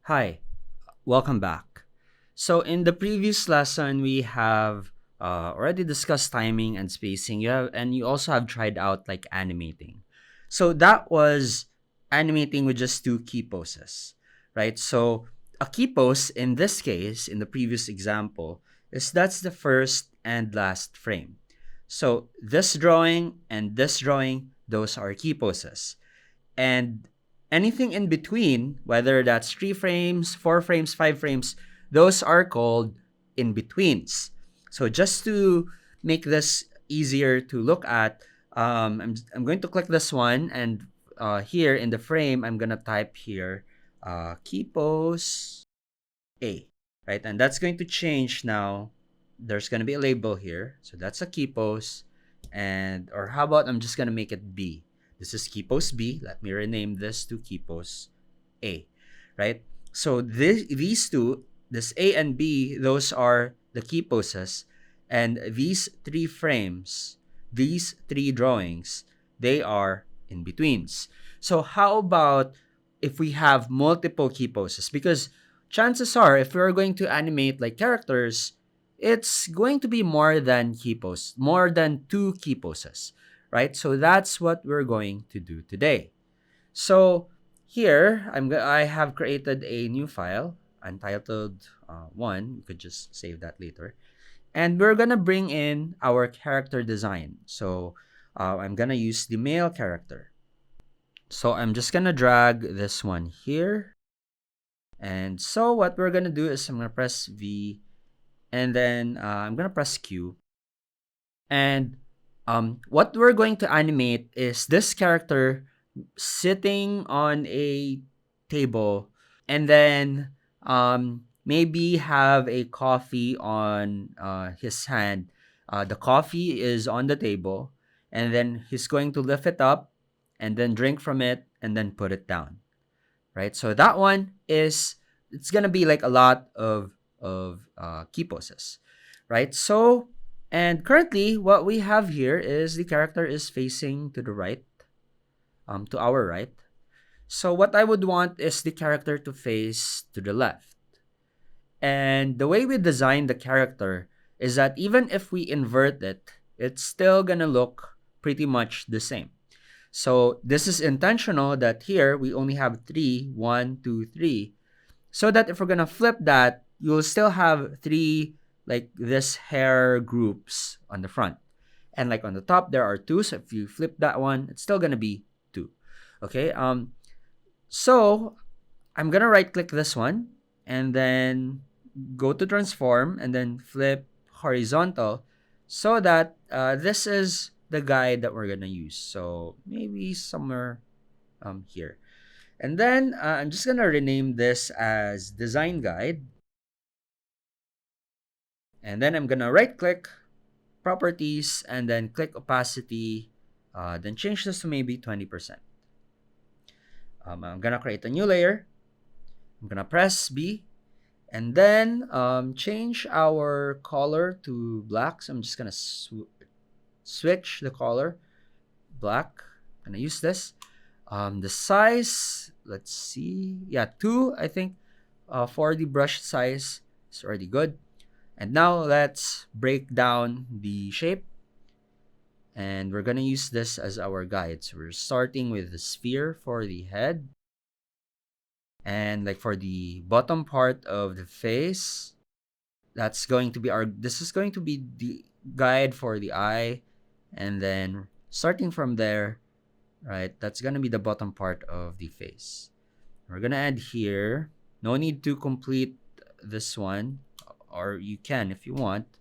Hi, welcome back. So, in the previous lesson, we have already discussed timing and spacing. And you also have tried out like animating. So, that was animating with just two key poses, right? So, a key pose in this case, in the previous example, is that's the first and last frame. So, this drawing and this drawing, those are key poses. And anything in between, whether that's 3 frames, 4 frames, 5 frames, those are called in betweens. So just to make this easier to look at, I'm going to click this one, and here in the frame, I'm going to type here key pose A, right? And that's going to change now. There's going to be a label here. So that's a key pose. And, or how about I'm just going to make it B. This is key pose B. Let me rename this to key pose A, right? So these two, this A and B, those are the key poses. And these 3 frames, these 3 drawings, they are in betweens. So how about if we have multiple key poses? Because chances are, if we're going to animate like characters, it's going to be more than key poses, more than 2 key poses, right? So that's what we're going to do today. So here, I have created a new file entitled one. You could just save that later. And we're gonna bring in our character design. So I'm gonna use the male character. So I'm just gonna drag this one here. And so what we're gonna do is I'm gonna press V, and then I'm gonna press Q. And what we're going to animate is this character sitting on a table, and then maybe have a coffee on his hand. The coffee is on the table, and then he's going to lift it up and then drink from it and then put it down, right? So that one is, it's gonna be like a lot of key poses, right? So, and currently what we have here is the character is facing to the right, to our right. So what I would want is the character to face to the left. And the way we design the character is that even if we invert it, it's still gonna look pretty much the same. So this is intentional that here we only have three, one, two, three, so that if we're gonna flip that, you'll still have three like this hair groups on the front. And like on the top, there are two. So if you flip that one, it's still gonna be two. Okay. So I'm gonna right click this one and then go to transform and then flip horizontal, so that this is the guide that we're gonna use. So maybe somewhere here. And then I'm just gonna rename this as design guide. And then I'm gonna right click properties and then click opacity. Then change this to maybe 20%. I'm gonna create a new layer. I'm gonna press B, and then change our color to black. So I'm just gonna switch the color black. I'm gonna use this. The size, let's see, yeah, 2, I think. For the brush size, it's already good. And now let's break down the shape. And we're gonna use this as our guide. So we're starting with the sphere for the head. And like for the bottom part of the face, that's going to be this is going to be the guide for the eye. And then starting from there, right, that's gonna be the bottom part of the face. We're gonna add here. No need to complete this one, or you can if you want.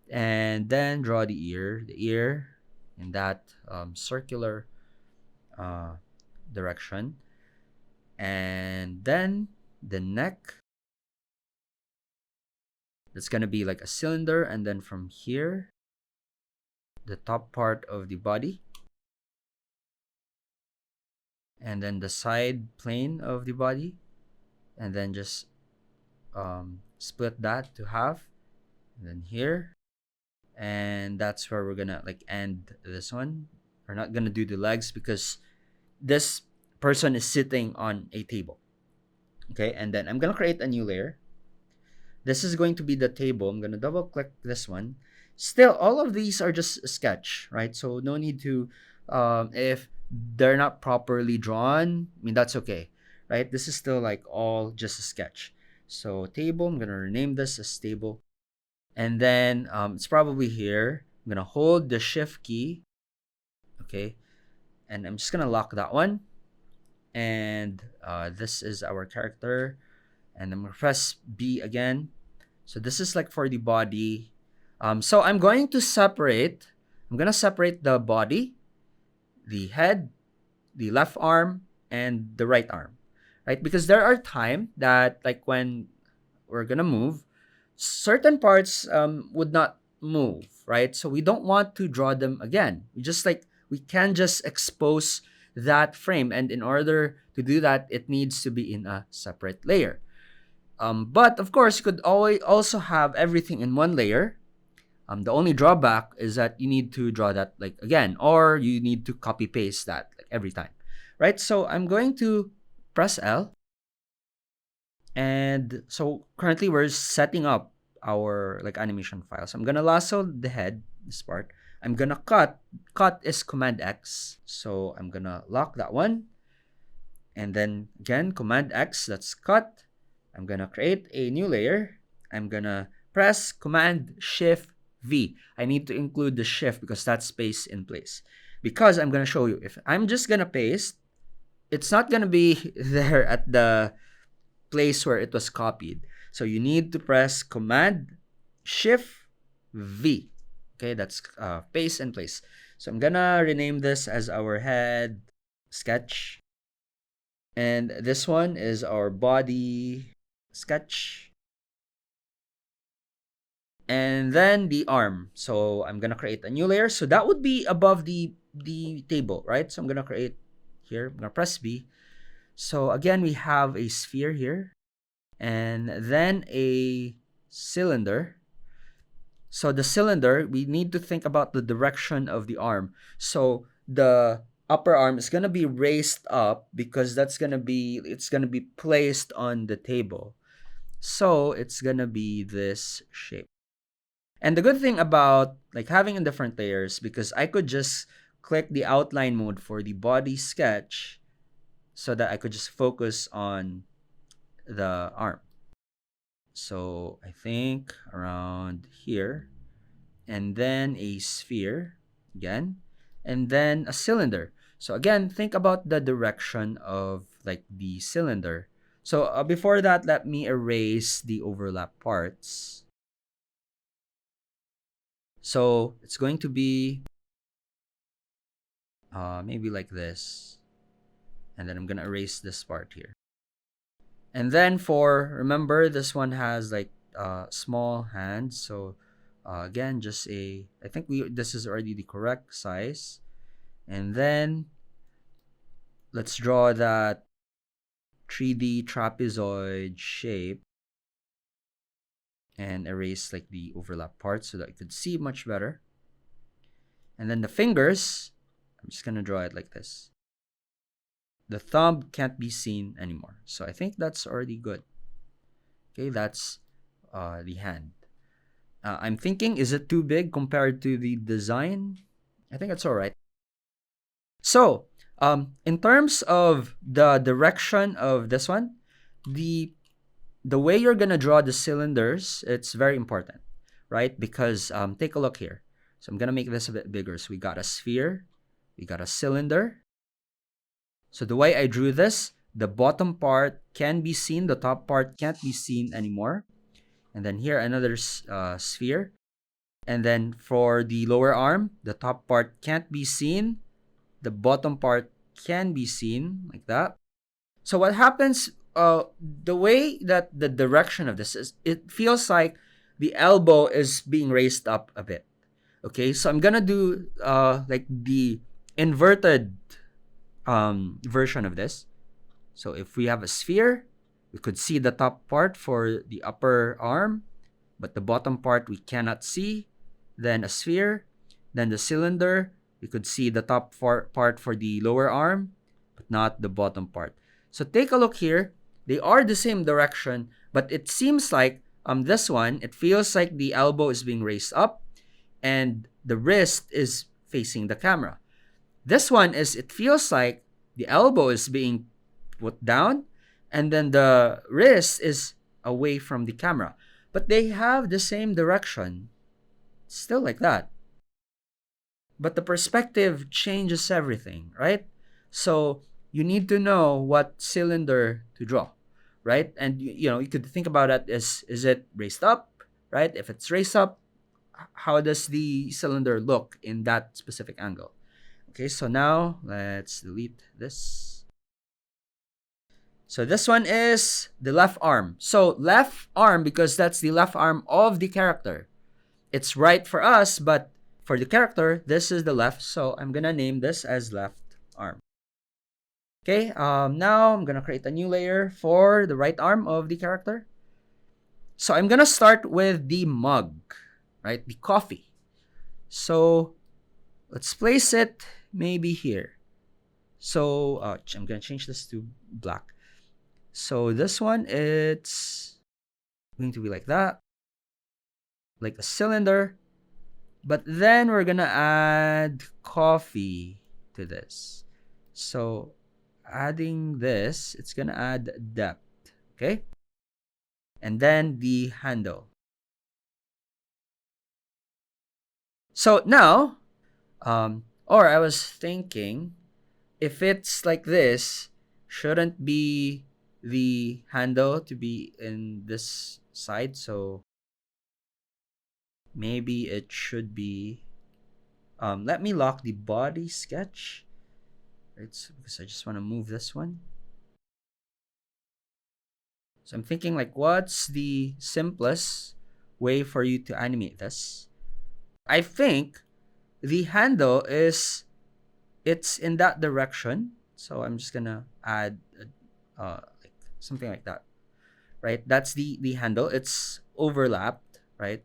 And then draw the ear in that circular direction. And then the neck, that's gonna be like a cylinder. And then from here, the top part of the body. And then the side plane of the body. And then just split that to half. And then here, and that's where we're gonna like end this one. We're not gonna do the legs because this person is sitting on a table. Okay, and then I'm gonna create a new layer. This is going to be the table. I'm gonna double click this one. Still, all of these are just a sketch, right? So no need to, if they're not properly drawn, I mean, that's okay, right? This is still like all just a sketch. So table, I'm gonna rename this as table. And then it's probably here. I'm gonna hold the shift key, okay? And I'm just gonna lock that one. And this is our character. And I'm gonna press B again. So this is like for the body. So I'm going to separate. I'm gonna separate the body, the head, the left arm, and the right arm, right? Because there are time that like when we're gonna move, certain parts would not move, right? So we don't want to draw them again. We can just expose that frame, and in order to do that, it needs to be in a separate layer. But of course, you could always also have everything in one layer. The only drawback is that you need to draw that like again, or you need to copy paste that like every time, right? So I'm going to press L, and so currently we're setting up our like animation file. So I'm gonna lasso the head, this part. I'm gonna cut. Cut is Command X. So I'm gonna lock that one, and then again Command X. That's cut. I'm gonna create a new layer. I'm gonna press Command Shift V. I need to include the shift because that's space in place. Because I'm gonna show you, if I'm just gonna paste, it's not gonna be there at the place where it was copied. So you need to press Command Shift V. Okay, that's paste in place. So I'm gonna rename this as our head sketch. And this one is our body sketch. And then the arm. So I'm gonna create a new layer. So that would be above the table, right? So I'm gonna create here. I'm gonna press B. So again, we have a sphere here, and then a cylinder. So the cylinder, we need to think about the direction of the arm. So the upper arm is gonna be raised up because it's gonna be placed on the table. So it's gonna be this shape. And the good thing about like having in different layers, because I could just click the outline mode for the body sketch so that I could just focus on the arm. So I think around here, and then a sphere again, and then a cylinder. So again, think about the direction of like the cylinder. So before that, let me erase the overlap parts. So it's going to be maybe like this. And then I'm going to erase this part here. And then remember, this one has like small hands. So again, I think this is already the correct size. And then let's draw that 3D trapezoid shape and erase like the overlap parts so that you could see much better. And then the fingers, I'm just gonna draw it like this. The thumb can't be seen anymore. So I think that's already good. Okay, that's the hand. I'm thinking, is it too big compared to the design? I think it's all right. So in terms of the direction of this one, the way you're gonna draw the cylinders, it's very important, right? Because take a look here. So I'm gonna make this a bit bigger. So we got a sphere, we got a cylinder. So the way I drew this, the bottom part can be seen, the top part can't be seen anymore. And then here another sphere. And then for the lower arm, the top part can't be seen, the bottom part can be seen like that. So what happens, the way that the direction of this is, it feels like the elbow is being raised up a bit. Okay, so I'm gonna do like the inverted version of this. So if we have a sphere, we could see the top part for the upper arm, but the bottom part we cannot see. Then a sphere, then the cylinder, we could see the top part for the lower arm, but not the bottom part. So take a look here. They are the same direction, but it seems like this one, it feels like the elbow is being raised up and the wrist is facing the camera. This one is, it feels like the elbow is being put down and then the wrist is away from the camera. But they have the same direction, still like that. But the perspective changes everything, right? So you need to know what cylinder to draw, right? And you could think about it as, is it raised up, right? If it's raised up, how does the cylinder look in that specific angle? Okay, so now let's delete this. So this one is the left arm. So left arm because that's the left arm of the character. It's right for us, but for the character, this is the left. So I'm gonna name this as left arm. Okay, now I'm gonna create a new layer for the right arm of the character. So I'm gonna start with the mug, right? The coffee. So let's place it maybe here. So I'm gonna change this to black. So this one, it's going to be like that, like a cylinder. But then we're gonna add coffee to this. So adding this, it's gonna add depth, okay? And then the handle. So now, or I was thinking, if it's like this, shouldn't be the handle to be in this side. So maybe it should be, let me lock the body sketch, right? So, because I just want to move this one. So I'm thinking like, what's the simplest way for you to animate this? I think the handle is, it's in that direction. So I'm just gonna add like something like that, right? That's the handle. It's overlapped, right?